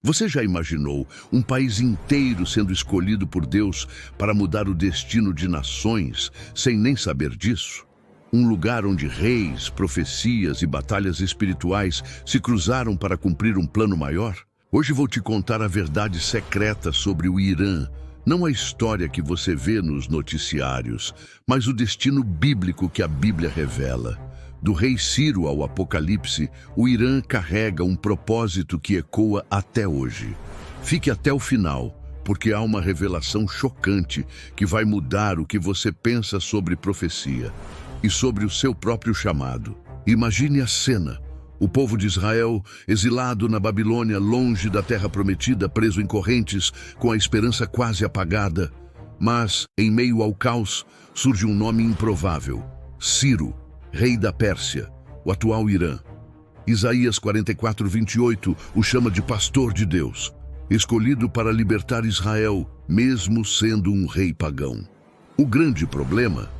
Você já imaginou um país inteiro sendo escolhido por Deus para mudar o destino de nações sem nem saber disso? Um lugar onde reis, profecias e batalhas espirituais se cruzaram para cumprir um plano maior? Hoje vou te contar a verdade secreta sobre o Irã. Não a história que você vê nos noticiários, mas o destino bíblico que a Bíblia revela. Do rei Ciro ao Apocalipse, o Irã carrega um propósito que ecoa até hoje. Fique até o final, porque há uma revelação chocante que vai mudar o que você pensa sobre profecia e sobre o seu próprio chamado. Imagine a cena. O povo de Israel, exilado na Babilônia, longe da terra prometida, preso em correntes, com a esperança quase apagada. Mas, em meio ao caos, surge um nome improvável: Ciro, rei da Pérsia, o atual Irã. Isaías 44:28 o chama de pastor de Deus, escolhido para libertar Israel, mesmo sendo um rei pagão. O grande problema: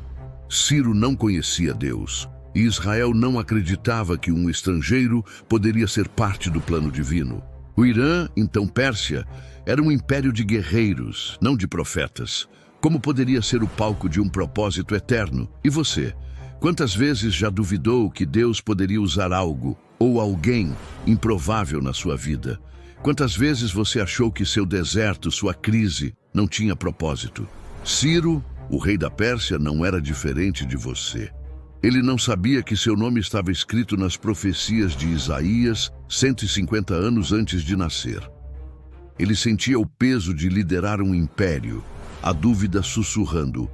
Ciro não conhecia Deus, e Israel não acreditava que um estrangeiro poderia ser parte do plano divino. O Irã, então Pérsia, era um império de guerreiros, não de profetas. Como poderia ser o palco de um propósito eterno? E você? Quantas vezes já duvidou que Deus poderia usar algo ou alguém improvável na sua vida? Quantas vezes você achou que seu deserto, sua crise, não tinha propósito? Ciro, o rei da Pérsia, não era diferente de você. Ele não sabia que seu nome estava escrito nas profecias de Isaías 150 anos antes de nascer. Ele sentia o peso de liderar um império, a dúvida sussurrando: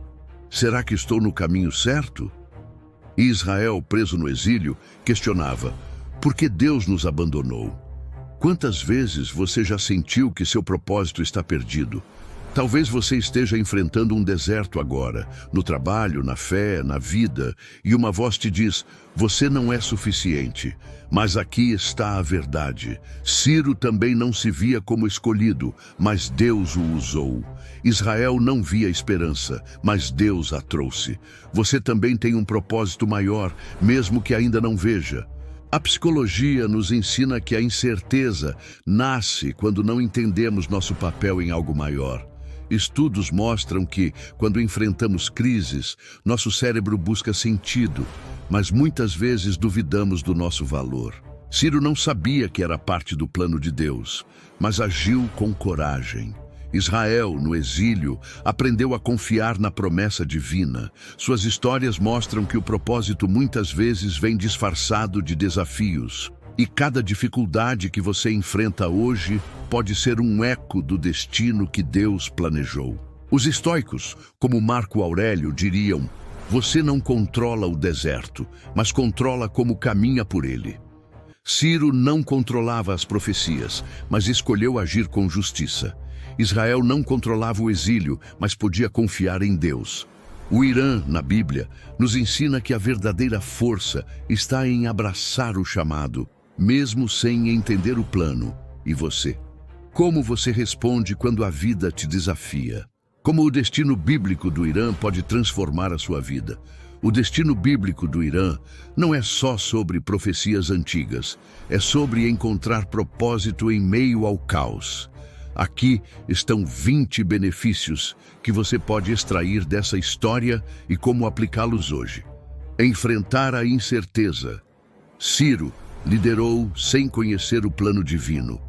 será que estou no caminho certo? E Israel, preso no exílio, questionava: por que Deus nos abandonou? Quantas vezes você já sentiu que seu propósito está perdido? Talvez você esteja enfrentando um deserto agora, no trabalho, na fé, na vida, e uma voz te diz: você não é suficiente. Mas aqui está a verdade. Ciro também não se via como escolhido, mas Deus o usou. Israel não via esperança, mas Deus a trouxe. Você também tem um propósito maior, mesmo que ainda não veja. A psicologia nos ensina que a incerteza nasce quando não entendemos nosso papel em algo maior. Estudos mostram que, quando enfrentamos crises, nosso cérebro busca sentido, mas muitas vezes duvidamos do nosso valor. Ciro não sabia que era parte do plano de Deus, mas agiu com coragem. Israel, no exílio, aprendeu a confiar na promessa divina. Suas histórias mostram que o propósito muitas vezes vem disfarçado de desafios. E cada dificuldade que você enfrenta hoje pode ser um eco do destino que Deus planejou. Os estoicos, como Marco Aurélio, diriam: você não controla o deserto, mas controla como caminha por ele. Ciro não controlava as profecias, mas escolheu agir com justiça. Israel não controlava o exílio, mas podia confiar em Deus. O Irã, na Bíblia, nos ensina que a verdadeira força está em abraçar o chamado, mesmo sem entender o plano. E você? Como você responde quando a vida te desafia? Como o destino bíblico do Irã pode transformar a sua vida? O destino bíblico do Irã não é só sobre profecias antigas, é sobre encontrar propósito em meio ao caos. Aqui estão 20 benefícios que você pode extrair dessa história e como aplicá-los hoje. Enfrentar a incerteza. Ciro liderou sem conhecer o plano divino.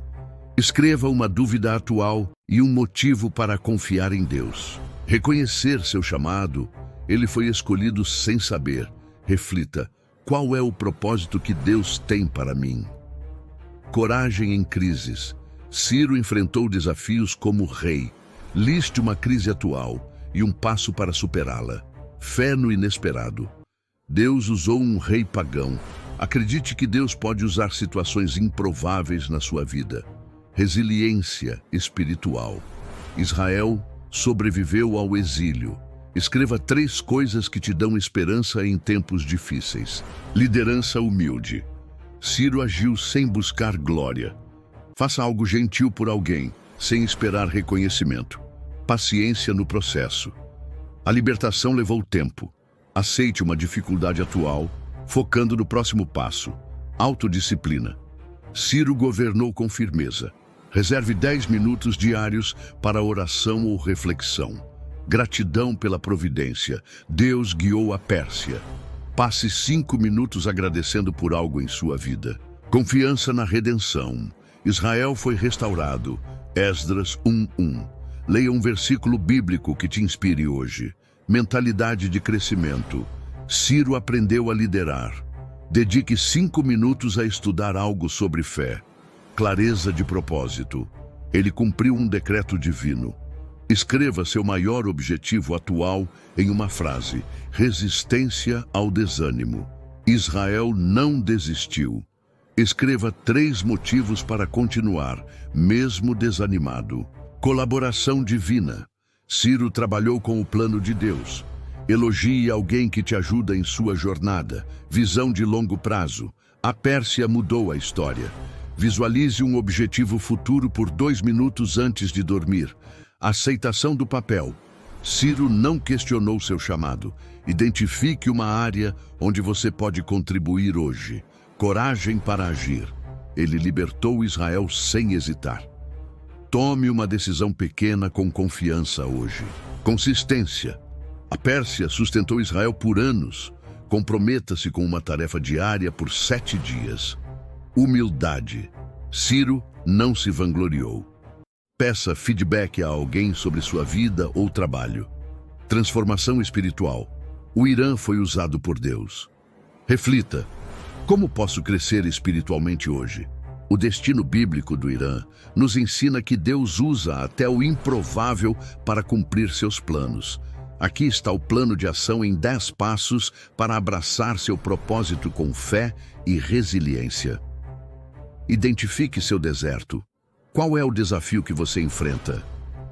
Escreva uma dúvida atual e um motivo para confiar em Deus. Reconhecer seu chamado. Ele foi escolhido sem saber. Reflita: qual é o propósito que Deus tem para mim? Coragem em crises. Ciro enfrentou desafios como rei. Liste uma crise atual e um passo para superá-la. Fé no inesperado. Deus usou um rei pagão. Acredite que Deus pode usar situações improváveis na sua vida. Resiliência espiritual. Israel sobreviveu ao exílio. Escreva 3 coisas que te dão esperança em tempos difíceis. Liderança humilde. Ciro agiu sem buscar glória. Faça algo gentil por alguém, sem esperar reconhecimento. Paciência no processo. A libertação levou tempo. Aceite uma dificuldade atual, focando no próximo passo. Autodisciplina. Ciro governou com firmeza. Reserve 10 minutos diários para oração ou reflexão. Gratidão pela providência. Deus guiou a Pérsia. Passe 5 minutos agradecendo por algo em sua vida. Confiança na redenção. Israel foi restaurado. Esdras 1:1. Leia um versículo bíblico que te inspire hoje. Mentalidade de crescimento. Ciro aprendeu a liderar. Dedique 5 minutos a estudar algo sobre fé. Clareza de propósito. Ele cumpriu um decreto divino. Escreva seu maior objetivo atual em uma frase: resistência ao desânimo. Israel não desistiu. Escreva 3 motivos para continuar, mesmo desanimado. Colaboração divina. Ciro trabalhou com o plano de Deus. Elogie alguém que te ajuda em sua jornada. Visão de longo prazo. A Pérsia mudou a história. Visualize um objetivo futuro por 2 minutos antes de dormir. Aceitação do papel. Ciro não questionou seu chamado. Identifique uma área onde você pode contribuir hoje. Coragem para agir. Ele libertou Israel sem hesitar. Tome uma decisão pequena com confiança hoje. Consistência. A Pérsia sustentou Israel por anos. Comprometa-se com uma tarefa diária por 7 dias. Humildade. Ciro não se vangloriou. Peça feedback a alguém sobre sua vida ou trabalho. Transformação espiritual. O Irã foi usado por Deus. Reflita. Como posso crescer espiritualmente hoje? O destino bíblico do Irã nos ensina que Deus usa até o improvável para cumprir seus planos. Aqui está o plano de ação em 10 passos para abraçar seu propósito com fé e resiliência. Identifique seu deserto. Qual é o desafio que você enfrenta?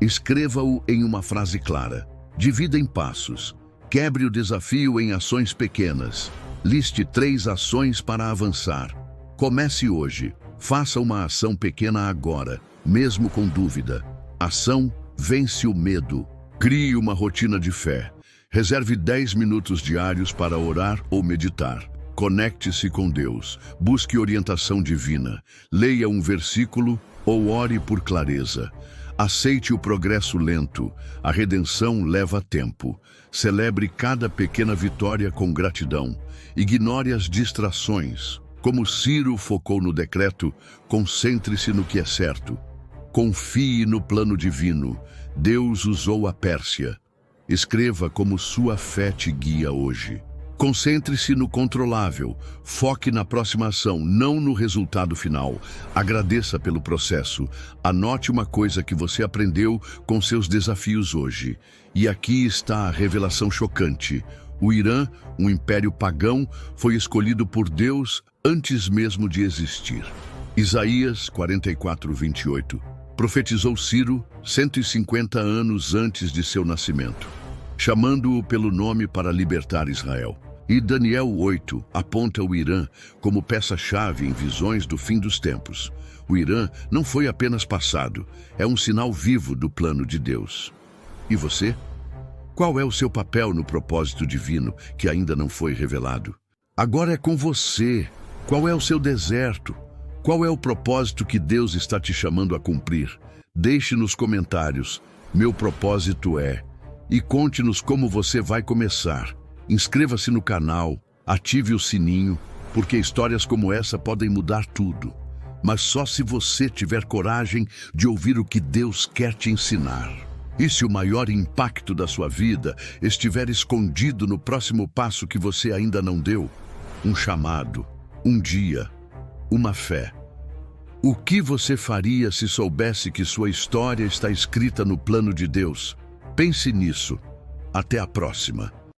Escreva-o em uma frase clara. Divida em passos. Quebre o desafio em ações pequenas. Liste 3 ações para avançar. Comece hoje. Faça uma ação pequena agora, mesmo com dúvida. Ação vence o medo. Crie uma rotina de fé. Reserve 10 minutos diários para orar ou meditar. Conecte-se com Deus. Busque orientação divina. Leia um versículo ou ore por clareza. Aceite o progresso lento. A redenção leva tempo. Celebre cada pequena vitória com gratidão. Ignore as distrações. Como Ciro focou no decreto, concentre-se no que é certo. Confie no plano divino. Deus usou a Pérsia. Escreva como sua fé te guia hoje. Concentre-se no controlável. Foque na próxima ação, não no resultado final. Agradeça pelo processo. Anote uma coisa que você aprendeu com seus desafios hoje. E aqui está a revelação chocante. O Irã, um império pagão, foi escolhido por Deus antes mesmo de existir. Isaías 44:28. Profetizou Ciro 150 anos antes de seu nascimento, chamando-o pelo nome para libertar Israel. E Daniel 8 aponta o Irã como peça-chave em visões do fim dos tempos. O Irã não foi apenas passado, é um sinal vivo do plano de Deus. E você? Qual é o seu papel no propósito divino que ainda não foi revelado? Agora é com você. Qual é o seu deserto? Qual é o propósito que Deus está te chamando a cumprir? Deixe nos comentários. Meu propósito é... E conte-nos como você vai começar. Inscreva-se no canal, ative o sininho, porque histórias como essa podem mudar tudo. Mas só se você tiver coragem de ouvir o que Deus quer te ensinar. E se o maior impacto da sua vida estiver escondido no próximo passo que você ainda não deu? Um chamado, um dia, uma fé. O que você faria se soubesse que sua história está escrita no plano de Deus? Pense nisso. Até a próxima.